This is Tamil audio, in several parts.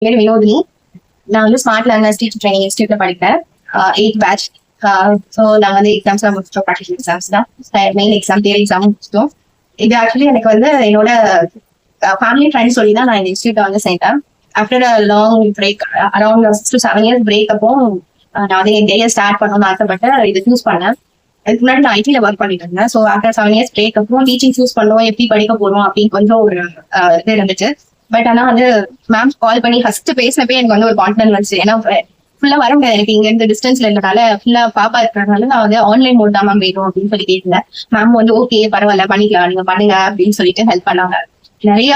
பேர் வினோதினி. நான் வந்து ஸ்மார்ட் லேர்னர்ஸ் டீச்சர் ட்ரைனிங் இன்ஸ்டியூட்ல படிக்கிறேன். 8th batch. ஸோ நாங்கள் வந்து எக்ஸாம்ஸ்லாம் முடிச்சிட்டோம். ப்ராக்டிகல் எக்ஸாம்ஸ் தான். மெயின் எக்ஸாம் தியரி எக்ஸாம் முடிச்சிட்டோம். இது ஆக்சுவலி எனக்கு வந்து என்னோட ஃபேமிலி ஃப்ரெண்ட்ஸ் சொல்லி தான் நான் இந்த இன்ஸ்டியூட்டை வந்து சேர்த்தேன். After long break, around 6 to 7 years break அப்போ நான் வந்து என் கெரியர் ஸ்டார்ட் பண்ணணும்னு ஆசைப்பட்டு இது சூஸ் பண்ணேன். அதுக்கு முன்னாடி நான் ஐடியில் ஒர்க் பண்ணிட்டு இருந்தேன். ஸோ ஆஃப்டர் 7 years பிரேக் அப்புறம் டீச்சிங் சூஸ் பண்ணோம், எப்படி படிக்க போறோம் அப்படின்னு கொஞ்சம் ஒரு இது இருந்துச்சு. பட் ஆனா வந்து மேம் கால் பண்ணி ஃபர்ஸ்ட் பேசினப்பே எனக்கு வந்து ஒரு கான்ஃபிடன்ஸ் வந்துச்சு. ஏன்னா ஃபுல்லா வர முடியாது, எனக்கு இங்க இருந்து டிஸ்டன்ஸ்ல இருந்தனால ஃபுல்லா பாப்பா இருக்கிறதுனால நான் வந்து ஆன்லைன் மோட் தான் மேம் வேணும் அப்படின்னு சொல்லி கேட்டேன். மேம் வந்து ஓகே பரவாயில்ல பண்ணிக்கலாம், நீங்க பண்ணுங்க அப்படின்னு சொல்லிட்டு ஹெல்ப் பண்ணாங்க. நிறைய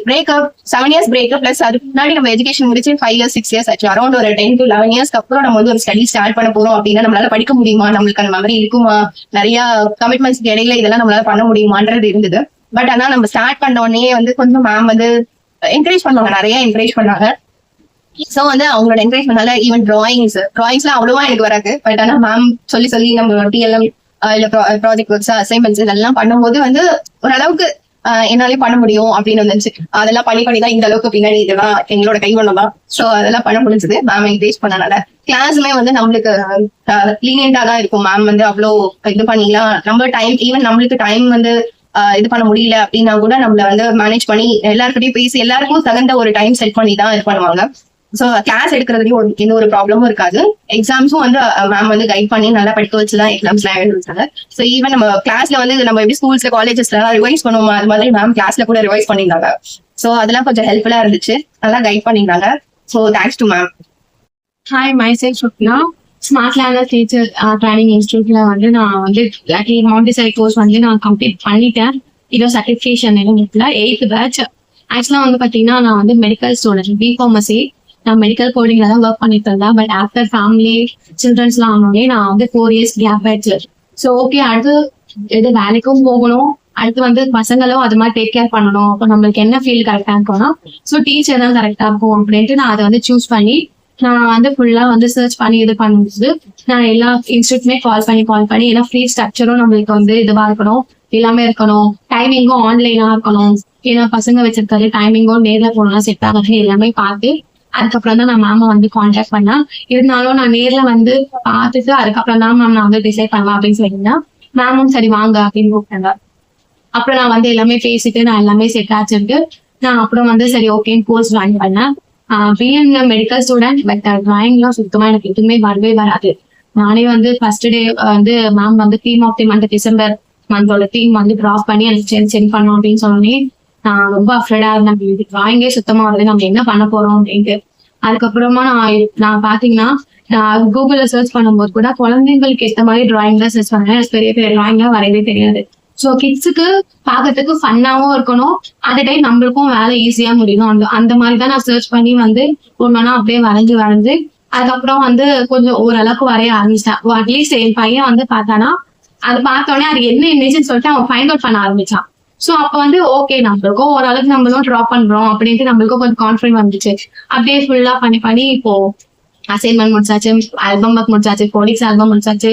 பிரேக்அப் 7 years பிரேக்அப் பிளஸ் அதுக்கு முன்னாடி நம்ம எஜுகேஷன் முடிச்சு 5 years 6 years ஆச்சு. அரௌண்ட் ஒரு 10 to 11 years அப்புறம் நம்ம வந்து ஒரு ஸ்டடி ஸ்டார்ட் பண்ண போறோம் அப்படின்னா நம்மளால படிக்க முடியுமா, நம்மளுக்கு அந்த மாதிரி இருக்குமா, நிறைய கமிட்மெண்ட்ஸ்க்கு இடையில இதெல்லாம் நம்மளால பண்ண முடியுமான்றது இருந்தது. பட் ஆனா நம்ம ஸ்டார்ட் பண்ண உடனே வந்து கொஞ்சம் மேம் வந்து என்கரேஜ் பண்ணுவாங்க, நிறைய என்கரேஜ் பண்ணாங்க. சோ வந்து அவங்களோட என்கரேஜ் பண்ணால ஈவன் டிராயிங்ஸ்லாம் அவ்வளவா எனக்கு வராது. பட் ஆனா மேம் சொல்லி நம்ம டிஎல்எம் இல்ல ப்ராஜெக்ட் ஒர்க்ஸ் அசைன்மெண்ட்ஸ் இதெல்லாம் பண்ணும்போது வந்து ஓரளவுக்கு என்னாலே பண்ண முடியும் அப்படின்னு வந்துச்சு. அதெல்லாம் பண்ணி தான் இந்த அளவுக்கு பின்னாடி இதெல்லாம் எங்களோட கைவண்ணம் தான். சோ அதெல்லாம் பண்ண முடிஞ்சது மேம் என்கரேஜ் பண்ணனால. கிளாஸுமே வந்து நம்மளுக்கு லீனியண்டா தான் இருக்கும். மேம் வந்து அவ்வளோ இது பண்ணிக்கலாம், நம்ம டைம் ஈவன் நம்மளுக்கு டைம் வந்து இது பண்ண முடியல அப்படின்னா கூட நம்மள வந்து மேனேஜ் பண்ணி எல்லாருக்கிட்டையும் பேசி எல்லாருக்கும் தகுந்த ஒரு டைம் செட் பண்ணி தான் இது பண்ணுவாங்க. ஸோ கிளாஸ் எடுக்கிறதுலயும் எந்த ஒரு ப்ராப்ளமும் இருக்காது. எக்ஸாம்ஸும் வந்து மேம் வந்து கைட் பண்ணி நல்லா படிக்க வச்சுதான் எக்ஸாம்ஸ்லாம் எழுதிருக்காங்க. ஸோ ஈவன் நம்ம கிளாஸ்ல வந்து நம்ம எப்படி ஸ்கூல்ஸ்ல காலேஜஸ்ல ரிவைஸ் பண்ணுவோம், அது மாதிரி மேம் கிளாஸ்ல கூட ரிவைஸ் பண்ணியிருந்தாங்க. ஸோ அதெல்லாம் கொஞ்சம் ஹெல்ப்ஃபுல்லா இருந்துச்சு, நல்லா கைட் பண்ணியிருந்தாங்க. So thanks to ma'am. Hi, myself Swapna. Smart learner teacher training இன்ஸ்டியூட்ல வந்து நான் வந்து மாண்டிசரி கோர்ஸ் வந்து நான் கம்ப்ளீட் பண்ணிட்டேன். இதோ சர்டிஃபிகேஷன் இருக்குல்ல 8th பேட்ச். ஆக்சுவலா வந்து பாத்தீங்கன்னா நான் வந்து மெடிக்கல் ஸ்டூடெண்ட், பிஃபார்மசி. நான் மெடிக்கல் கோடிங்ல தான் ஒர்க் பண்ணிட்டு இருந்தேன். பட் ஆஃப்டர் ஃபேமிலி சில்ட்ரன்ஸ்லாம் ஆனோடனே நான் வந்து 4 years கேப் ஆயிடுச்சு. ஸோ ஓகே, அடுத்து எது வேலைக்கும் போகணும், அடுத்து வந்து பசங்களும் அது மாதிரி டேக் கேர் பண்ணணும். அப்போ நம்மளுக்கு என்ன ஃபீல்டு கரெக்டா இருக்கும்னா ஸோ டீச்சர் தான் கரெக்டா இருக்கும் அப்படின்ட்டு நான் அதை வந்து சூஸ் பண்ணி நான் வந்து ஃபுல்லா வந்து சர்ச் பண்ணி இது பண்ணும்போது நான் எல்லா இன்ஸ்டியூட்மே கால் பண்ணி ஏன்னா ஃப்ரீ ஸ்ட்ரக்சரும் நம்மளுக்கு வந்து இதுவா இருக்கணும், எல்லாமே இருக்கணும், டைமிங்கும் ஆன்லைனா இருக்கணும். ஏன்னா பசங்க வச்சிருக்காரு டைமிங்கும் நேர்ல போனா செட் ஆகுது எல்லாமே பார்த்து அதுக்கப்புறம் தான் நான் மேம வந்து கான்டாக்ட் பண்ணேன். இருந்தாலும் நான் நேர்ல வந்து பார்த்துட்டு அதுக்கப்புறம் தான் மேம் நான் வந்து டிசைட் பண்ணலாம் அப்படின்னு சொல்லியிருந்தேன். மேமும் சரி வாங்க அப்படின்னு கூப்பிட்டாங்க. அப்புறம் நான் வந்து எல்லாமே பேசிட்டு நான் எல்லாமே செட் ஆச்சுட்டு நான் அப்புறம் வந்து சரி ஓகேன்னு கோர்ஸ் ஜாயின் பண்ணேன். பிஎன் மெடிக்கல் ஸ்டூடெண்ட். பட் டிராயிங்லாம் சுத்தமா எனக்கு எதுவுமே வரவே வராது. நானே வந்து ஃபர்ஸ்ட் டே வந்து மேம் வந்து theme of the month December மந்தோட தீம் வந்து டிராப் பண்ணி எனக்கு சென்ட் பண்ணோம் அப்படின்னு சொன்னோன்னே நான் ரொம்ப அஃப்ரேடா இருந்தேன். டிராயிங்கே சுத்தமா வருது, நம்ம என்ன பண்ண போறோம் அப்படின்ட்டு. அதுக்கப்புறமா நான் பாத்தீங்கன்னா நான் கூகுள்ல சர்ச் பண்ணும்போது கூட குழந்தைங்களுக்கு ஏற்ற மாதிரி டிராயிங் தான் சர்ச் பண்ணேன். பெரிய பெரிய டிராயிங்லாம் வரையவே தெரியாது. ஸோ கிட்ஸுக்கு பார்க்கறதுக்கு ஃபன்னாவும் இருக்கணும், அந்த டைம் நம்மளுக்கும் வேலை ஈஸியா முடியும். அந்த மாதிரி தான் நான் சர்ச் பண்ணி வந்து ஒன்னா அப்படியே வரைஞ்சு அதுக்கப்புறம் வந்து கொஞ்சம் ஓரளவுக்கு வரைய ஆரம்பிச்சேன். அட்லீஸ்ட் என் பையன் வந்து பார்த்தானா அது பார்த்தோன்னே அது என்ன இமேஜ்னு சொல்லிட்டு அவன் ஃபைண்ட் அவுட் பண்ண ஆரம்பிச்சான். ஸோ அப்போ வந்து ஓகே நம்மளுக்கும் ஓரளவுக்கு நம்மளும் ட்ரா பண்றோம் அப்படின்ட்டு நம்மளுக்கும் கொஞ்சம் கான்ஃபிடன்ட் வந்துச்சு. அப்படியே ஃபுல்லா பண்ணி இப்போ அசைன்மெண்ட் முடிச்சாச்சு, ஆல்பம் ஒர்க் முடிச்சாச்சு, கோடிக்ஸ் ஆல்பம் முடிச்சாச்சு.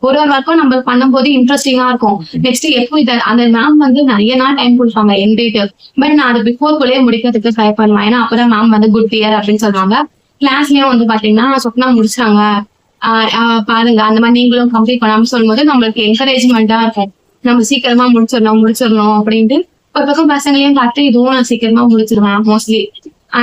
ஒரு ஒர்க்கும் நம்ம பண்ணும்போது இன்ட்ரெஸ்டிங்கா இருக்கும். நெக்ஸ்ட் எப்போ இதை அந்த மேம் வந்து நிறைய நாள் டைம் கொடுப்பாங்க என்கிட்ட. பட் நான் அது பிஃபோர் குள்ளேயே முடிக்கிறதுக்கு ட்ரை பண்ணுவேன். ஏன்னா அப்பதான் மேம் வந்து குட் இயர் அப்படின்னு சொல்லுவாங்க. கிளாஸ்லயும் வந்து பாத்தீங்கன்னா சொப்னா முடிச்சாங்க பாருங்க அந்த மாதிரி நீங்களும் கம்ப்ளீட் பண்ணாம சொல்லும்போது நம்மளுக்கு என்கரேஜ்மெண்டா இருக்கும். நம்ம சீக்கிரமா முடிச்சிடணும் அப்படின்ட்டு ஒரு பக்கம் பசங்களையும் பார்த்து இதுவும் நான் சீக்கிரமா முடிச்சிருவேன் மோஸ்ட்லி.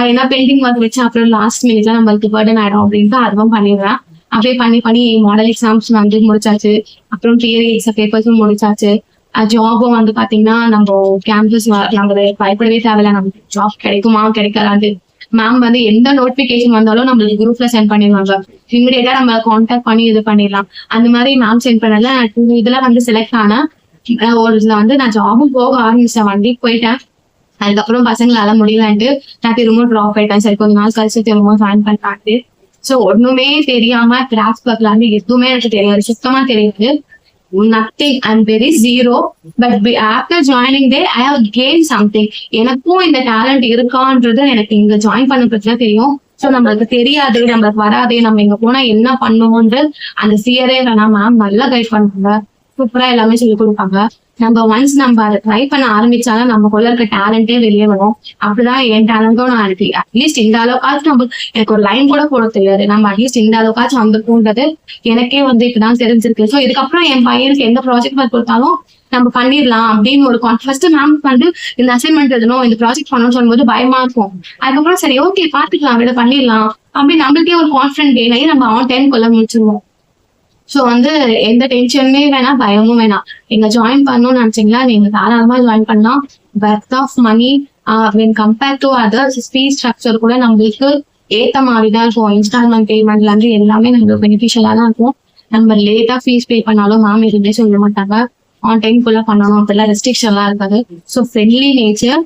ஏன்னா பெயிண்டிங் ஒர்க் வச்சு அப்புறம் லாஸ்ட் மினிட்ல நம்மளுக்கு பர்டன் ஆயிடும் அப்படின்ட்டு அதுவும் பண்ணிடுவேன். அப்படியே பண்ணி மாடல் எக்ஸாம்ஸ் வந்து முடிச்சாச்சு. அப்புறம் தியரி பேப்பர்ஸும் முடிச்சாச்சு. ஜாபும் வந்து பாத்தீங்கன்னா நம்ம கேம்பஸ் நம்ம பயப்படவே தேவையில்ல, நமக்கு ஜாப் கிடைக்குமா கிடைக்காது. மேம் வந்து எந்த நோட்டிபிகேஷன் வந்தாலும் நம்மளுக்கு குரூப்ல சென்ட் பண்ணிடுவாங்க. இமிடியேட்டா நம்ம கான்டாக்ட் பண்ணி இது பண்ணிடலாம். அந்த மாதிரி மேம் சென்ட் பண்ணல. இதுல வந்து செலக்ட் ஆனேன். ஒரு இதுல வந்து நான் ஜாபும் போக ஆரம்பிச்சேன், வண்டி போயிட்டேன். அதுக்கப்புறம் பசங்களால முடியலன்ட்டு நான் திரும்ப ட்ராப் ஆயிட்டேன். சரி கொஞ்ச நாள் கழிச்சு திரும்ப ஜாயின் பண்ணிட்டு ஸோ ஒண்ணுமே தெரியாம கிராஃப்ட் ஒர்க்ல எதுவுமே எனக்கு தெரியாது, சுத்தமா தெரியாது. nothing, I'm very zero. But after joining there I have gained something. எனக்கும் இந்த டேலண்ட் இருக்கான்றது எனக்கு இங்க ஜாயின் பண்ண தெரியும். ஸோ நம்மளுக்கு தெரியாது, நம்மளுக்கு வராது, நம்ம இங்க போனா என்ன பண்ணுவோம்ன்ற அந்த சியரே வேணாம். மேம் நல்லா கைட் பண்ணுவாங்க, சூப்பரா எல்லாமே சொல்லி கொடுப்பாங்க. நம்ம ஒன்ஸ் நம்ம அதை ட்ரை பண்ண ஆரம்பிச்சாலும் நமக்குள்ள இருக்க டேலண்டே வெளியே வரும். அப்படிதான் என் டேலண்டும் நான் இருக்கு. அட்லீஸ்ட் இந்த அளவுக்காச்சும் நம்ம எனக்கு ஒரு லைன் கூட போட தெரியாது, நம்ம அட்லீஸ்ட் இந்த அளவுக்காச்சும் வந்திருக்குன்றது எனக்கே வந்து இப்பதான் தெரிஞ்சிருக்கு. ஸோ இதுக்கப்புறம் என் பையனுக்கு எந்த ப்ராஜெக்ட் ஒர்க் கொடுத்தாலும் நம்ம பண்ணிடலாம் அப்படின்னு ஒரு ஃபர்ஸ்ட் மேம் வந்து இந்த அசைன்மெண்ட் எழுதணும், இந்த ப்ராஜெக்ட் பண்ணணும்னு சொல்லும்போது பயமா இருக்கும். அதுக்கப்புறம் சரி ஓகே பாத்துக்கலாம், இதை பண்ணிடலாம் அப்படின்னு நம்மளுக்கே ஒரு கான்ஃபிடன்ட் கெயின் ஆகி நம்ம ஆன் டைம் கொள்ள முடிச்சிருவோம். ஸோ வந்து எந்த டென்ஷனுமே வேணாம், பயமும் வேணாம். நீங்க ஜாயின் பண்ணணும்னு நினைச்சீங்களா நீங்க தாராளமா ஜாயின் பண்ணலாம். Worth of money when compare to other fees structure கூட நம்மளுக்கு ஏத்த மாதிரி தான் இருக்கும். இன்ஸ்டால்மெண்ட் பேமெண்ட்ல இருந்து எல்லாமே நம்மளுக்கு பெனிஃபிஷியலா தான் இருக்கும். நம்ம லேட்டா ஃபீஸ் பே பண்ணாலும் மேம் எதுவுமே சொல்ல மாட்டாங்க. ஆன் டைம் குள்ள பண்ணணும், அப்படிலாம் ரெஸ்ட்ரிக்ஷன்லாம் இருக்காது. So friendly nature.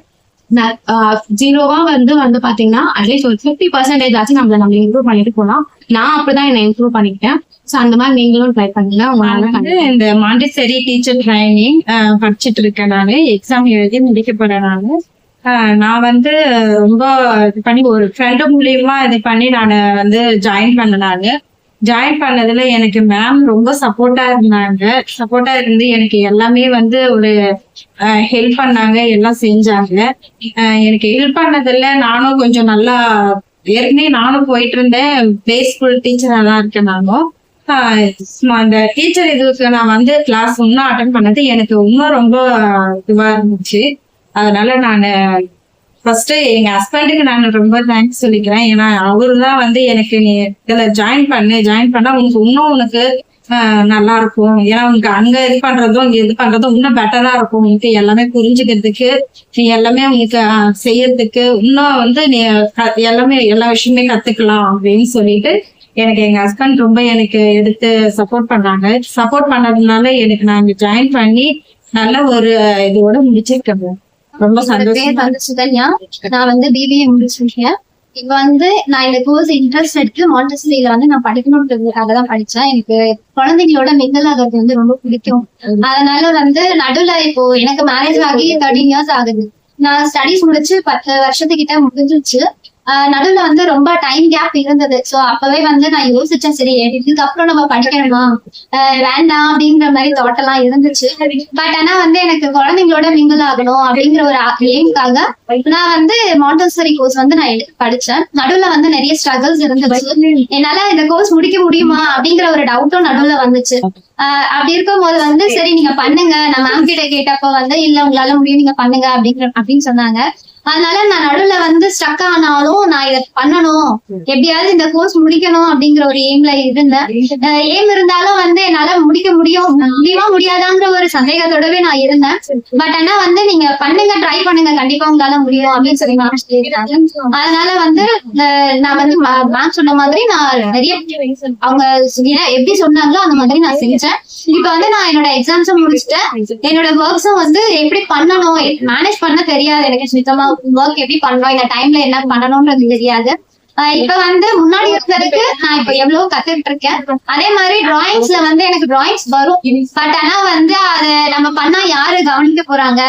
ஜீரோவா வந்து பாத்தீங்கன்னா அட்லீஸ்ட் ஒரு 50% ஆச்சு நம்ம இம்ப்ரூவ் பண்ணிட்டு போகலாம். நான் அப்படிதான் என்ன இம்ப்ரூவ் பண்ணிக்கிட்டேன். ஸோ அந்த மாதிரி நீங்களும் ட்ரை பண்ணுங்க. வந்து இந்த மாண்டிசரி டீச்சர் ட்ரைனிங் படிச்சுட்டு இருக்கேன். நான் எக்ஸாம் எழுதி முடிக்க போறேன். நான் வந்து ரொம்ப இது பண்ணி ஒரு ஃப்ரெண்டு மூலியமா இது பண்ணி நான் வந்து ஜாயின் பண்ணேன். ஜாயின் பண்ணதுல எனக்கு மேம் ரொம்ப சப்போர்ட்டா இருந்தாங்க. சப்போர்ட்டா இருந்து எனக்கு எல்லாமே வந்து ஒரு ஹெல்ப் பண்ணாங்க, எல்லாம் செஞ்சாங்க. எனக்கு ஹெல்ப் பண்ணதுல நானும் கொஞ்சம் நல்லா ஏற்கனவே நானும் போயிட்டு இருந்தேன். பிளே ஸ்கூல் டீச்சரா தான் இருக்கேன். நானும் அந்த டீச்சர் இதுக்கு நான் வந்து கிளாஸ் இன்னும் அட்டன் பண்ணது எனக்கு இன்னும் ரொம்ப இதுவா இருந்துச்சு. அதனால நான் ஃபர்ஸ்ட் எங்க ஹஸ்பண்டுக்கு நான் ரொம்ப தேங்க்ஸ் சொல்லிக்கிறேன். ஏன்னா அவரு தான் வந்து எனக்கு நீ இதுல ஜாயின் பண்ணா உனக்கு நல்லா இருக்கும். ஏன்னா உனக்கு அங்க இது பண்றதும் இங்க இது பண்றதும் இன்னும் பெட்டரா இருக்கும். உனக்கு எல்லாமே புரிஞ்சுக்கிறதுக்கு, நீ எல்லாமே உனக்கு செய்யறதுக்கு இன்னும் வந்து நீ எல்லாமே எல்லா விஷயமே கத்துக்கலாம் அப்படின்னு சொல்லிட்டு எனக்கு எங்க ஹஸ்பண்ட் ரொம்ப எனக்கு எடுத்து சப்போர்ட் பண்ணாங்க. சப்போர்ட் பண்ணதுனால எனக்கு நான் ஜாயின் பண்ணி நல்ல ஒரு இதோட முடிச்சிருக்கேன். ரொம்ப சந்தோஷம். சுகன்யா, நான் வந்து பிபிஏ முடிச்சிருக்கேன். இப்ப வந்து நான் இந்த கோர்ஸ் இன்ட்ரெஸ்ட் எடுத்து மாண்டசரியில வந்து நான் படிக்கணும்ன்றதுக்காக தான் படிச்சேன். எனக்கு குழந்தைங்களோட மிங்கல் ஆகிறது வந்து ரொம்ப பிடிக்கும். அதனால வந்து நடுவுல இப்போ எனக்கு மேரேஜ் ஆகி 13 இயர்ஸ் ஆகுது. நான் ஸ்டடிஸ் முடிச்சு 10 வருஷத்துக்கிட்ட முடிஞ்சிருச்சு. நடுவுல வந்து ரொம்ப டைம் கேப் இருந்தது. சோ அப்பவே வந்து நான் யோசிச்சேன், சரி இதுக்கப்புறம் நம்ம படிக்கணுமா வேண்டாம் அப்படிங்கிற மாதிரி தாட் எல்லாம் இருந்துச்சு. பட் ஆனா வந்து எனக்கு குழந்தைங்களோட மிங்கிள் ஆகணும் அப்படிங்கிற ஒரு எய்ம்காக நான் வந்து மாண்டசரி கோர்ஸ் வந்து நான் எடுத்து படிச்சேன். நடுவுல வந்து நிறைய ஸ்ட்ரகிள்ஸ் இருந்துச்சு. என்னால இந்த கோர்ஸ் முடிக்க முடியுமா அப்படிங்கிற ஒரு டவுட்டும் நடுவுல வந்துச்சு. அப்படி இருக்கும் போது வந்து சரி நீங்க பண்ணுங்க, நான் மேம் கிட்ட கேட்டப்ப வந்து இல்ல உங்களால முடியும் நீங்க பண்ணுங்க அப்படின்னு சொன்னாங்க. அதனால நான் நடுவுல வந்து ஸ்டக் ஆனாலும் நான் இதை பண்ணணும், எப்படியாவது இந்த கோர்ஸ் முடிக்கணும் அப்படிங்கிற ஒரு எய்ம்ல இருந்தேன். எய்ம் இருந்தாலும் வந்து என்னால முடிக்க முடியுமா முடியாதாங்கிற ஒரு சந்தேகத்தோடவே நான் இருந்தேன். பட் ஆனா வந்து நீங்க பண்ணுங்க, ட்ரை பண்ணுங்க, கண்டிப்பா உங்களால முடியும் அப்படின்னு சொல்லி மேம் சொல்லியிருக்காங்க. அதனால வந்து நான் வந்து மேம் சொன்ன மாதிரி நான் நிறைய அவங்க எப்படி சொன்னாங்களோ அந்த மாதிரி நான் செஞ்சேன். இப்ப வந்து நான் என்னோட எக்ஸாம்ஸும் முடிச்சுட்டேன். என்னோட ஒர்க்ஸும் வந்து எப்படி பண்ணணும் மேனேஜ் பண்ண தெரியாது எனக்கு. சுத்தமா ஒர்க் எப்படி பண்ணணும், இந்த டைம்ல என்ன பண்ணணும்ன்றது தெரியாது. இப்ப வந்து முன்னாடி இருந்ததுக்கு நான் இப்ப எவ்வளவு கத்துக்கிட்டு இருக்கேன். அதே மாதிரி டிராயிங்ஸ்ல வந்து எனக்கு டிராயிங்ஸ் வரும். பட் ஆனா வந்து அதை நம்ம பண்ணா யாரு கவனிக்க போறாங்க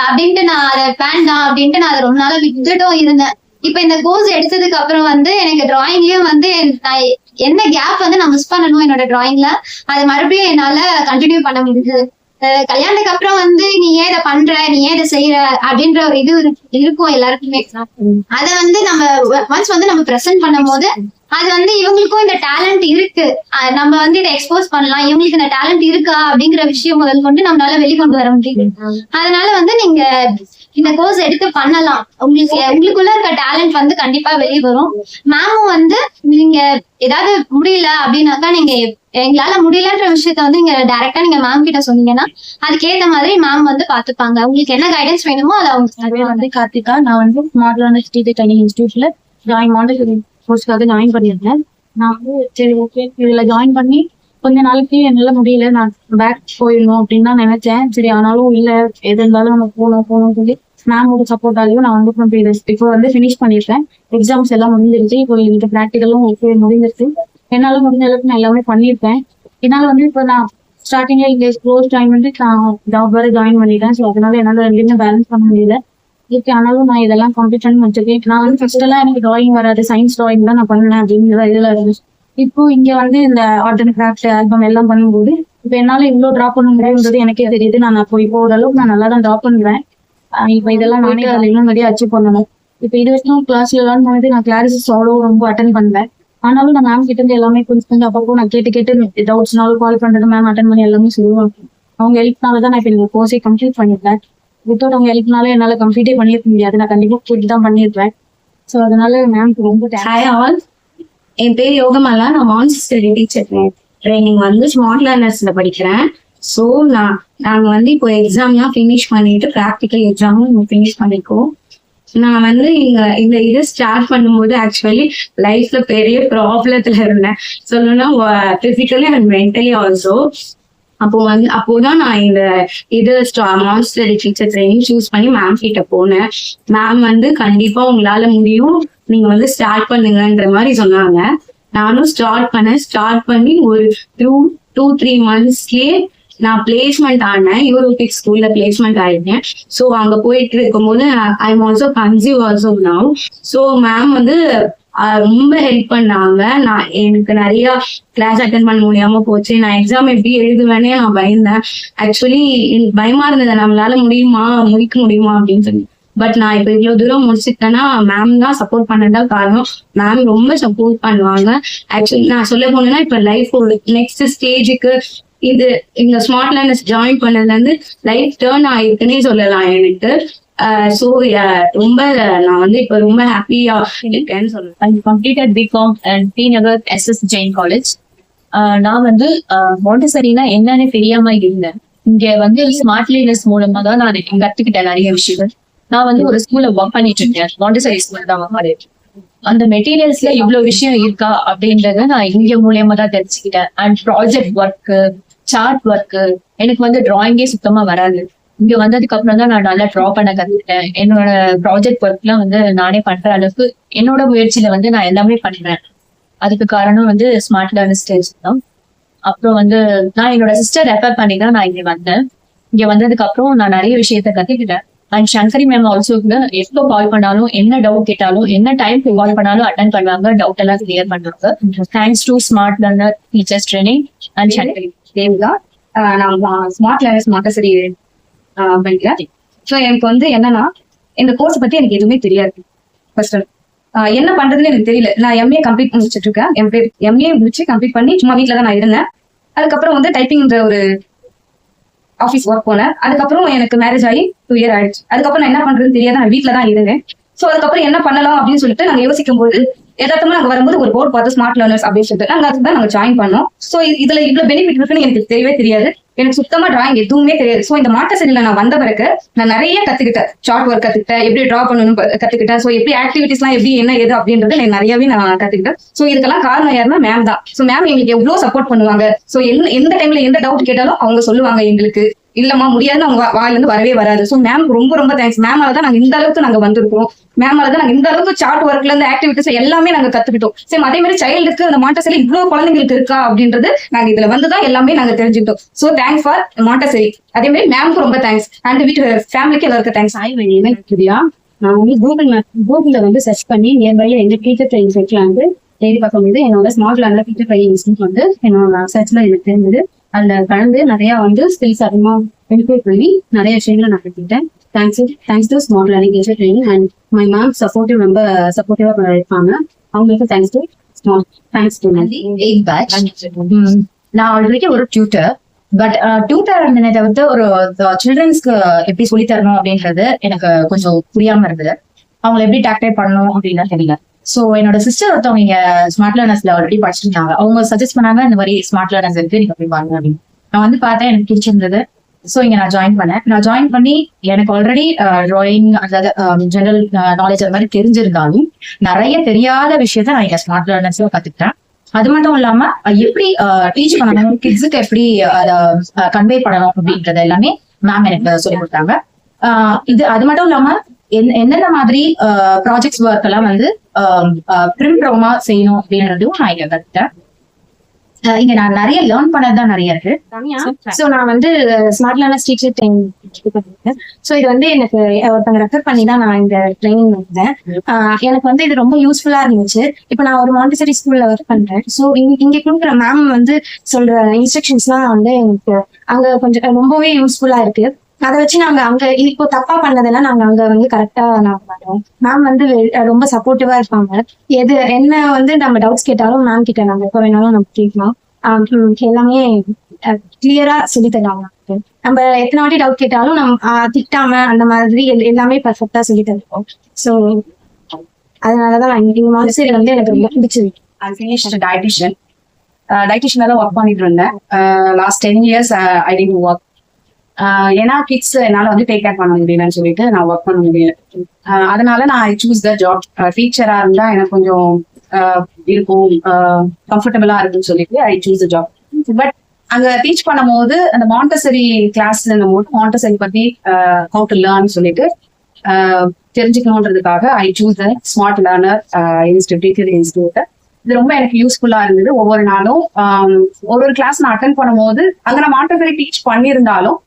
அப்படின்ட்டு நான் அதை வேண்டாம் அப்படின்ட்டு நான் அதை ரொம்ப நாளா விட்டுட்டும் இருந்தேன். இப்ப இந்த கோர்ஸ் எடுத்ததுக்கு அப்புறம் வந்து எனக்கு டிராயிங்லயும் வந்து நான் என்ன கேப் வந்து நான் மிஸ் பண்ணணும் என்னோட டிராயிங்ல, அது மறுபடியும் என்னால கண்டினியூ பண்ண முடியுது. கல்யாணத்துக்கு அப்புறம் வந்து நீ ஏன் இதை பண்ற, நீ ஏன் இதை செய்யற அப்படின்ற ஒரு இது இருக்கும் எல்லாருக்குமே. அத வந்து நம்ம ஒன்ஸ் வந்து நம்ம பிரசன்ட் பண்ணும் போது அது வந்து இவங்களுக்கும் இந்த டேலண்ட் இருக்கு, நம்ம வந்து இதை எக்ஸ்போஸ் பண்ணலாம், இவங்களுக்கு இந்த டேலண்ட் இருக்கா அப்படிங்கிற விஷயம் முதல் கொண்டு நம்மளால வெளிக்கொண்டு வர முடியும். அதனால வந்து நீங்க இந்த கோர்ஸ் எடுத்து பண்ணலாம். உங்களுக்குள்ள இருக்க டேலண்ட் வந்து கண்டிப்பா வெளியே வரும். மேமும் வந்து நீங்க ஏதாவது முடியல அப்படின்னாக்கா நீங்க எங்களால முடியலன்ற விஷயத்த வந்து நீங்க டைரக்டா நீங்க மேம் கிட்ட சொன்னீங்கன்னா அதுக்கேற்ற மாதிரி மேம் வந்து பாத்துப்பாங்க. உங்களுக்கு என்ன கைடன்ஸ் வேணுமோ அதை அவங்க வந்து கார்த்திகா, நான் வந்து மாடலான டீச்சர் ட்ரைனிங் இன்ஸ்டியூட்ல மாண்டசரி கோர்ஸ்க்காக ஜாயின் பண்ணியிருந்தேன். நான் வந்து சரி ஓகே இதுல ஜாயின் பண்ணி கொஞ்ச நாளைக்கு என்னால முடியல, நான் பேக் போயிடணும் அப்படின்னு தான் நினைச்சேன். சரி ஆனாலும் இல்ல எது இருந்தாலும் நம்ம போகணும் சொல்லி மேமோட சப்போர்ட்டாலையும் நான் வந்து இப்போ வந்து ஃபினிஷ் பண்ணிருக்கேன். எக்ஸாம்ஸ் எல்லாம் முடிஞ்சிருச்சு. இப்போ எனக்கு ப்ராக்டிக்கலும் முடிஞ்சிருச்சு. என்னால முடிஞ்ச அளவுக்கு நான் எல்லாமே பண்ணியிருப்பேன். என்னால வந்து இப்போ நான் ஸ்டார்டிங்ல இங்க க்ளோஸ் டைம் வந்து நான் ஜாப் வேற ஜாயின் பண்ணிட்டேன். ஸோ அதனால என்னால ரெண்டுமே பேலன்ஸ் பண்ண முடியல. ஓகே ஆனாலும் நான் இதெல்லாம் கம்ப்ளீட் பண்ணி வச்சிருக்கேன். நான் வந்து ஃபர்ஸ்ட் எல்லாம் எனக்கு டிராயிங் வராது, சயின்ஸ் டிராயிங் தான் நான் பண்ணேன் அப்படிங்கிற இதுல இருந்துச்சு. இப்போ இங்க வந்து இந்த ஆர்ட் அண்ட் கிராஃப்ட் ஆல்பம் எல்லாம் பண்ணும்போது இப்போ என்னால இவ்வளவு டிராப் பண்ண முடியுன்றது எனக்கே தெரியுது. நான் அப்போ இப்போ ஓரளவுக்கு நான் நல்லா தான் டிராப் பண்ணுவேன். இப்போ இதெல்லாம் நானே அதில் இன்னும் நிறைய அச்சீவ் பண்ணணும். இப்போ இது வரைக்கும் கிளாஸ்ல எல்லாம் வந்து நான் கிளாஸஸ் அவ்வளோ ரொம்ப அட்டன் பண்ணேன். ஆனாலும் நான் மேம் கிட்ட இருந்து எல்லாமே கொஞ்சம் அப்பப்போ நான் கேட்டு டவுட்ஸ்னாலும் கால் பண்றது மேம் அட்டன் பண்ணி எல்லாமே சொல்லுவாங்க. அவங்க ஹெல்ப்னால தான் நான் இப்போ இந்த கோர்ஸை கம்ப்ளீட் பண்ணிருக்கேன். வித்தவுட் அவங்க ஹெல்ப்னால என்னால் கம்ப்ளீட்டே பண்ணியிருக்க முடியாது. நான் கண்டிப்பாக போட்டு தான் பண்ணியிருப்பேன். ஸோ அதனால மேம்க்கு ரொம்ப ஹாய் ஆல், என் பேர் யோகமாலா. நான் மான்டெசரி டீச்சர் ட்ரைனிங் வந்து ஸ்மார்ட் லேர்னர்ஸ்ல படிக்கிறேன். ஸோ நாங்கள் வந்து இப்போ எக்ஸாம்லாம் ஃபினிஷ் பண்ணிட்டு ப்ராக்டிக்கல் எக்ஸாமும் ஃபினிஷ் பண்ணிருக்கோம். நான் வந்து இந்த இதை ஸ்டார்ட் பண்ணும்போது ஆக்சுவலி லைஃப்ல பெரிய ப்ராப்ளத்துல இருந்தேன். சொல்லணும்னா பிசிக்கலி அண்ட் மென்டலி ஆல்சோ. அப்போதான் நான் இந்த இது மான்ஸ்டரி டீச்சர் ட்ரைனிங் சூஸ் பண்ணி மேம் கிட்ட போனேன். மேம் வந்து கண்டிப்பா உங்களால முடியும், நீங்க வந்து ஸ்டார்ட் பண்ணுங்கன்ற மாதிரி சொன்னாங்க. நானும் ஸ்டார்ட் பண்ணி ஒரு 2-3 monthsலயே நான் பிளேஸ்மெண்ட் ஆனேன். யூரோபிக் ஸ்கூல்ல பிளேஸ்மெண்ட் ஆயிருந்தேன். ஸோ அங்க போயிட்டு இருக்கும்போது I am also conceive also now. So ma'am வந்து ரொம்ப ஹெல்ப் பண்ணாங்க. எனக்கு நிறைய கிளாஸ் அட்டன் பண்ண முடியாம போச்சு. நான் எக்ஸாம் எப்படி எழுதுவேனே நான் பயந்தேன். ஆக்சுவலி எனக்கு பயமா இருந்தது, நம்மளால முடிக்க முடியுமா அப்படின்னு சொல்லி. பட் நான் இப்ப இவ்வளவு தூரம் முடிச்சுட்டேன்னா மேம் தான் சப்போர்ட் பண்ணதா காரணம். மேம் ரொம்ப சப்போர்ட் பண்ணுவாங்க. ஆக்சுவலி நான் சொல்ல போனேன்னா இப்ப லைஃப் நெக்ஸ்ட் ஸ்டேஜுக்கு இந்த ஸ்மார்ட் லேர்னர்ஸ் ஜாயின் பண்ணதுல இருந்து லைஃப் டேர்ன் ஆயிருக்குன்னே சொல்லலாம் எனக்கு. ஸோ ரொம்ப நான் வந்து இப்ப ரொம்ப ஹாப்பியா இருக்கேன்னு சொல்லுவேன். I completed BCom and T Nagar SS Jain College. நான் வந்து மாண்டெசரினா என்னன்னு தெரியாம இருந்தேன். இங்க வந்து ஸ்மார்ட் லேர்னர்ஸ் மூலமா தான் நான் கத்துக்கிட்டேன் நிறைய விஷயங்கள். நான் வந்து ஒரு ஸ்கூல்ல ஒர்க் பண்ணிட்டு இருக்கேன், மாண்டெசரி ஸ்கூல் தான் ஒர்க் பண்ணிட்டு. அந்த மெட்டீரியல்ஸ்ல இவ்வளவு விஷயம் இருக்கா அப்படின்றத நான் இங்க மூலியமா தான் தெரிஞ்சுக்கிட்டேன். And project work, chart work, எனக்கு வந்து டிராயிங்கே சுத்தமா வராது. இங்க வந்ததுக்கு அப்புறம் தான் நான் நல்லா ட்ரா பண்ண கத்துக்கிட்டேன். என்னோட ப்ராஜெக்ட் ஒர்க்லாம் வந்து நானே பண்ற அளவுக்கு என்னோட முயற்சியில வந்து நான் எல்லாமே பண்றேன். அதுக்கு காரணம் வந்து ஸ்மார்ட் லேர்னர்ஸ் தான். அப்புறம் வந்து நான் என்னோட சிஸ்டர் ரெஃபர் பண்ணி தான் நான் இங்க வந்தேன். இங்க வந்ததுக்கு அப்புறம் நான் நிறைய விஷயத்த கத்துக்கிட்டேன். அண்ட் சங்கரி மேம் ஆல்சோ எப்போ கால் பண்ணாலும் என்ன டவுட் கேட்டாலும் என்ன டைம்க்கு கால் பண்ணாலும் அட்டன் பண்ணுவாங்க, டவுட் எல்லாம் கிளியர் பண்ணுவாங்க. Thanks to smart learner teachers training and Sankari. Devika. நான் ஸ்மார்ட் லேர்னர்ஸ் மாண்டெசரி படிக்கிறேன். ஸோ எனக்கு வந்து என்னன்னா இந்த கோர்ஸ் பத்தி எனக்கு எதுவுமே தெரியாது. ஃபர்ஸ்ட் என்ன பண்றதுன்னு எனக்கு தெரியல. நான் எம்ஏ கம்ப்ளீட் முடிச்சிட்டு இருக்கேன். எம்ஏ முடிச்சு கம்ப்ளீட் பண்ணி சும்மா வீட்டில தான் நான் இருந்தேன். அதுக்கப்புறம் வந்து டைப்பிங்ன்ற ஒரு ஆஃபீஸ் ஒர்க் போனேன். அதுக்கப்புறம் எனக்கு மேரேஜ் ஆகி 2 years ஆயிடுச்சு. அதுக்கப்புறம் நான் என்ன பண்றதுன்னு தெரியாத நான் வீட்டில தான் இருந்தேன். ஸோ அதுக்கப்புறம் என்ன பண்ணலாம் அப்படின்னு சொல்லிட்டு நாங்கள் யோசிக்கும் போது எதார்த்தமா நாங்கள் வரும்போது ஒரு போர்டு பார்த்து ஸ்மார்ட் லேர்னர்ஸ் அப்படின்னு சொல்லிட்டு நாங்கள் அதுக்கு தான் நாங்கள் ஜாயின் பண்ணோம். ஸோ இதுல இவ்வளவு பெனிஃபிட் இருக்குன்னு எனக்கு தெரியவே தெரியாது. எனக்கு சுத்தமா டிராயிங் எதுவுமே தெரியாது. ஸோ இந்த மாண்டெசரியில நான் வந்த பிறகு நான் நிறைய கத்துக்கிட்டேன். சார்ட் ஒர்க் கத்துக்கிட்டேன், எப்படி டிரா பண்ணணும் கத்துக்கிட்டேன். ஸோ எப்படி ஆக்டிவிட்டிஸ் எல்லாம் எப்படி என்ன ஏது அப்படின்றது எனக்கு நிறையவே நான் கத்துக்கிட்டேன். ஸோ இதுக்கெல்லாம் காரணம் யாருன்னா மேம் தான். ஸோ மேம் எங்களுக்கு எவ்வளவு சப்போர்ட் பண்ணுவாங்க. ஸோ எந்த டைம்ல எந்த டவுட் கேட்டாலும் அவங்க சொல்லுவாங்க எங்களுக்கு. இல்லம்மா முடியாதுன்னு அவங்க வாயில இருந்து வரவே வராது. ஸோ மேம் ரொம்ப தேங்க்ஸ். மேமால தான் நாங்க இந்த அளவுக்கு நாங்க வந்திருக்கோம். மேமால தான் நாங்க இந்த அளவுக்கு சார்ட் ஒர்க்ல இருந்து ஆக்டிவிட்டிஸ் எல்லாமே நாங்க கத்துக்கிட்டோம். சரி அதே மாதிரி சைல்டுக்கு அந்த மாண்டெசரி இவ்வளவு குழந்தைங்களுக்கு இருக்கா அப்படின்றது நாங்க இதுல வந்துதான் எல்லாமே நாங்க தெரிஞ்சுக்கிட்டோம். So thanks for Montessori. அதே மாதிரி மேம்க்கு ரொம்ப தேங்க்ஸ். அண்ட் வீட்டு ஃபேமிலிக்கு எல்லாருக்கும் தேங்க்ஸ். சாய் வழியில புரியா நான் வந்து கூகுள்ல வந்து சர்ச் பண்ணி நியர்பைல எங்க டீச்சர் ட்ரைனிங் செட்ல வந்து தேடி பார்க்கும்போது என்னோட smart learner teacher training institute வந்து என்னோட சர்ச்ல எனக்கு தெரிஞ்சது. அதுல கலந்து நிறைய வந்து ஸ்கில்ஸ் அதிகமா இம்ப்ரூவ் பண்ணி நிறைய விஷயங்களை நான் கற்றுக்கிட்டேன். Thanks to smart learning teacher training and my mam ரொம்ப சப்போர்ட்டிவா இருப்பாங்க. அவங்களுக்கு தேங்க்ஸ் டு நான் ஆல்ரெடி ஒரு டியூட்டர். பட் டியூட்டர் இருந்ததை தவிர்த்து ஒரு சில்ட்ரன்ஸ்க்கு எப்படி சொல்லி தரணும் அப்படின்றது எனக்கு கொஞ்சம் புரியாம இருந்தது. அவங்களை எப்படி டாக்டைல் பண்ணணும் அப்படின்னு தெரியல. ஸோ என்னோட சிஸ்டர் ஒருத்தவங்க இங்க ஸ்மார்ட் லேர்னர்ஸ்ல ஆல்ரெடி படிச்சிருந்தாங்க. அவங்க சஜஸ்ட் பண்ணாங்க இந்த மாதிரி ஸ்மார்ட் லேர்னர்ஸ் இருக்கு, நீங்க போய் பாருங்க அப்படின்னு. நான் வந்து பார்த்தேன், எனக்கு பிடிச்சிருந்தது. ஸோ இங்க நான் ஜாயின் பண்ணேன். நான் ஜாயின் பண்ணி எனக்கு ஆல்ரெடி டிராயிங் அதாவது ஜெனரல் நாலேஜ் அது மாதிரி தெரிஞ்சிருந்தாலும் நிறைய தெரியாத விஷயத்த நான் இங்க ஸ்மார்ட் லேர்னர்ஸ்ல கத்துக்கிட்டேன். அது மட்டும் இல்லாம எப்படி டீச் பண்ணணும், கிட்ஸுக்கு எப்படி அதை கன்வே பண்ணணும் அப்படின்றது எல்லாமே மேம் எனக்கு சொல்லி கொடுத்தாங்க. அது மட்டும் இல்லாம எந்தெந்த மாதிரி ப்ராஜெக்ட்ஸ் ஒர்க் எல்லாம் வந்து பிரிண்ட் ரோமா செய்யணும் அப்படின்றதும் நான் இங்க கத்துட்டேன். இங்க நான் நிறைய லேர்ன் பண்ணதுதான் நிறைய இருக்கு. ஸோ நான் வந்து ஸ்மார்ட் லேர்னர்ஸ் டீச்சர் ட்ரைனிங் பண்ணிருக்கேன். ஸோ இது வந்து எனக்கு ஒருத்தவங்க ரெஃபர் பண்ணி தான் நான் இந்த ட்ரைனிங் வந்தேன். எனக்கு வந்து இது ரொம்ப யூஸ்ஃபுல்லா இருந்துச்சு. இப்போ நான் ஒரு மாண்டிசரி ஸ்கூல்ல ஒர்க் பண்றேன். ஸோ இங்க கொடுக்குற மேம் வந்து சொல்ற இன்ஸ்ட்ரக்ஷன்ஸ்லாம் வந்து எனக்கு அங்க கொஞ்சம் ரொம்பவே யூஸ்ஃபுல்லா இருக்கு. அதை வச்சு நாங்க அங்க இப்போ தப்பா பண்ணதெல்லாம் நாங்க அங்க வந்து கரெக்டா நாங்க பண்ணுவோம். மேம் வந்து ரொம்ப சப்போர்ட்டிவா இருப்பாங்க. என்ன வந்து நம்ம டவுட்ஸ் கேட்டாலும் மேம் கிட்ட நாங்க எப்போ வேணாலும் நம்ம கேட்கலாம். எல்லாமே கிளியரா சொல்லி தருவாங்க. நம்ம எத்தனை வாட்டி டவுட் கேட்டாலும் நம்ம திட்டாம அந்த மாதிரி எல்லாமே பர்ஃபெக்டா சொல்லி தருவோம். ஸோ அதனாலதான் இந்த மாதிரி வந்து எனக்கு ரொம்ப பிடிச்சது. I finished dietitian. Dietitian work பண்ணிட்டு இருந்தேன். Last 10 years I didn't work. ஏன்னா கிட்ஸ் என்னால வந்து டேக் கேர் பண்ண முடியலன்னு சொல்லிட்டு நான் ஒர்க் பண்ண முடியல. அதனால நான் ஐ சூஸ் த ஜாப். டீச்சரா இருந்தா எனக்கு கொஞ்சம் இருக்கும், கம்ஃபர்டபுளா இருக்குன்னு சொல்லிட்டு ஐ சூஸ் த ஜாப். பட் அங்க டீச் பண்ணும் போது அந்த மாண்டசரி கிளாஸ்ல மாண்டசரி பத்தி ஹவு டு லேர்ன் சொல்லிட்டு தெரிஞ்சுக்கணுன்றதுக்காக I choose the smart learner institute. இது ரொம்ப எனக்கு யூஸ்ஃபுல்லா இருந்தது. ஒவ்வொரு நாளும் ஒரு கிளாஸ் நான் அட்டென்ட் பண்ணும்போது அங்க நான் மாண்டசரி டீச் பண்ணியிருந்தாலும்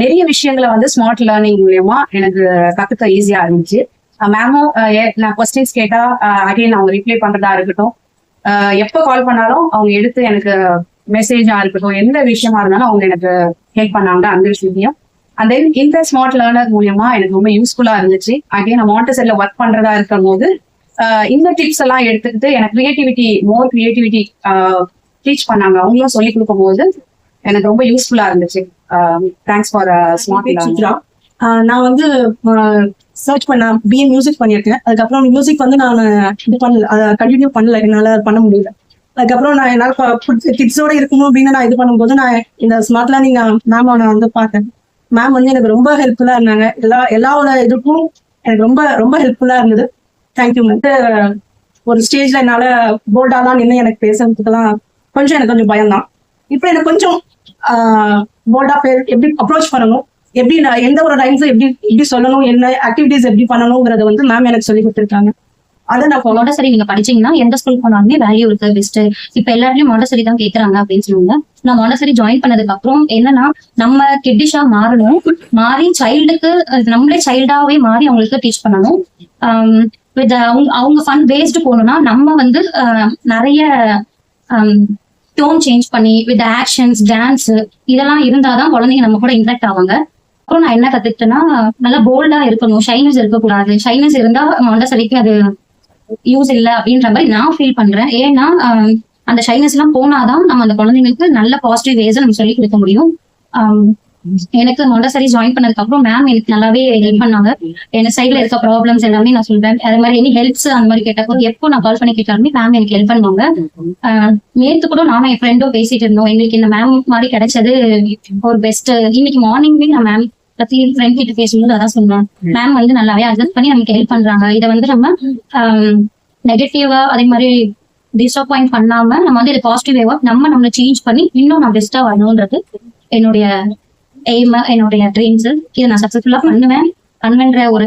நிறைய விஷயங்களை வந்து ஸ்மார்ட் லேர்னிங் மூலியமா எனக்கு கத்துக்க ஈஸியா இருந்துச்சு. மேமும் நான் கொஸ்டின்ஸ் கேட்டா அகைன் அவங்க ரிப்ளை பண்றதா இருக்கட்டும், எப்போ கால் பண்ணாலும் அவங்க எடுத்து எனக்கு மெசேஜா இருக்கட்டும், எந்த விஷயமா இருந்தாலும் அவங்க எனக்கு ஹெல்ப் பண்ணாங்க அந்த விஷயம். அண்ட் தென் இந்த ஸ்மார்ட் லேர்னர் மூலியமா எனக்கு ரொம்ப யூஸ்ஃபுல்லா இருந்துச்சு. அகைன் நான் மாண்டசரில ஒர்க் பண்றதா இருக்கும் போது இந்த டிப்ஸ் எல்லாம் எடுத்துக்கிட்டு எனக்கு மோர் கிரியேட்டிவிட்டி டீச் பண்ணாங்க. அவங்களும் சொல்லி கொடுக்கும் போது எனக்கு ரொம்ப யூஸ்ஃபுல்லா இருந்துச்சு. Thanks for smart learner. நான் வந்து சர்ச் பண்ண பிஏ மியூசிக் பண்ணியிருக்கேன். அதுக்கப்புறம் மியூசிக் வந்து நான் இது பண்ணல, அதை கண்டினியூ பண்ணல, என்னால் பண்ண முடியல. அதுக்கப்புறம் நான் என்னால் கிட்ஸோட இருக்கணும் அப்படின்னு நான் இது பண்ணும்போது நான் இந்த ஸ்மார்ட் லேர்னிங் மேம் நான் வந்து பார்த்தேன். மேம் வந்து எனக்கு ரொம்ப ஹெல்ப்ஃபுல்லா இருந்தாங்க. எல்லாவோட இதுக்கும் எனக்கு ரொம்ப ரொம்ப ஹெல்ப்ஃபுல்லா இருந்தது. Thank you ma'am. ஒரு ஸ்டேஜ்ல என்னால போல்டாலாம் நின்று எனக்கு பேசுறதுக்கெல்லாம் எனக்கு கொஞ்சம் பயம்தான். இப்போ எனக்கு கொஞ்சம் போல்டா எப்படி அப்ரோச் பண்ணணும், எப்படி எந்த ஒரு ரைம்ஸ் எப்படி சொல்லணும், என்ன ஆக்டிவிட்டிஸ் எப்படி பண்ணணுங்கிறத வந்து மேம் எனக்கு சொல்லி கொடுத்துருக்காங்க. அதை நான் மாண்டசரி நீங்க படிச்சீங்கன்னா எந்த ஸ்கூல் போனாலுமே வேல்யூ இருக்கு, பெஸ்ட். இப்ப எல்லாருமே மாண்டசரி தான் கேக்குறாங்க அப்படின்னு சொல்லுவாங்க. நான் மாண்டசரி ஜாயின் பண்ணதுக்கு அப்புறம் என்னன்னா நம்ம கிட்டிஷா மாறணும், மாறி சைல்டுக்கு நம்மளே சைல்டாவே மாறி அவங்களுக்கு டீச் பண்ணணும். வித் அவங்க ஃபன் பேஸ்டு போகணும்னா நம்ம வந்து நிறைய டோன் சேஞ்ச் பண்ணி வித் ஆக்ஷன்ஸ், டான்ஸ் இதெல்லாம் இருந்தாதான் குழந்தைங்க நம்ம கூட இன்ட்ராக்ட் ஆவாங்க. அப்புறம் நான் என்ன கத்துக்கிட்டேன்னா நல்லா போல்டா இருக்கணும், ஷைனஸ் இருக்கக்கூடாது. ஷைனஸ் இருந்தா மாண்டசரிக்கு அது யூஸ் இல்லை அப்படின்ற மாதிரி நான் ஃபீல் பண்றேன். ஏன்னா அந்த ஷைனஸ் எல்லாம் போனாதான் நம்ம அந்த குழந்தைங்களுக்கு நல்ல பாசிட்டிவ் வேஸை நம்ம சொல்லி கொடுக்க முடியும். எனக்கு மாண்டசரி ஜாயின் பண்ணதுக்கு அப்புறம் மேம் எனக்கு நல்லாவே ஹெல்ப் பண்ணாங்க. என் சைட்ல இருக்க ப்ராப்ளம்ஸ் எல்லாமே நான் சொல்றேன். அது மாதிரி எனி ஹெல்ப்ஸ் அந்த மாதிரி கேட்டப்போ எப்போ நான் கால் பண்ணி கேட்டாலுமே மேம் எனக்கு ஹெல்ப் பண்ணுவாங்க. நேற்று கூட நானும் என் ஃப்ரெண்டும் பேசிட்டு இருந்தோம். எங்களுக்கு இந்த மேம் மாதிரி கிடைச்சது ஒரு பெஸ்ட். இன்னைக்கு மார்னிங்லேயே நான் மேம் பத்தி ஃப்ரெண்ட் கிட்ட பேசும்போது அதான் சொன்னேன். மேம் வந்து நல்லாவே அட்ஜஸ்ட் பண்ணி நமக்கு ஹெல்ப் பண்றாங்க. இதை வந்து நம்ம நெகட்டிவா அதே மாதிரி டிசப்பாயிண்ட் பண்ணாம நம்ம வந்து இது பாசிட்டிவ் நம்மளை சேஞ்ச் பண்ணி இன்னும் நான் பெஸ்டா வரணும்ன்றது என்னுடைய எய்ம், என்னுடைய ட்ரீம்ஸ். இதை நான் சக்சஸ்ஃபுல்லா பண்ணுவேன்ற ஒரு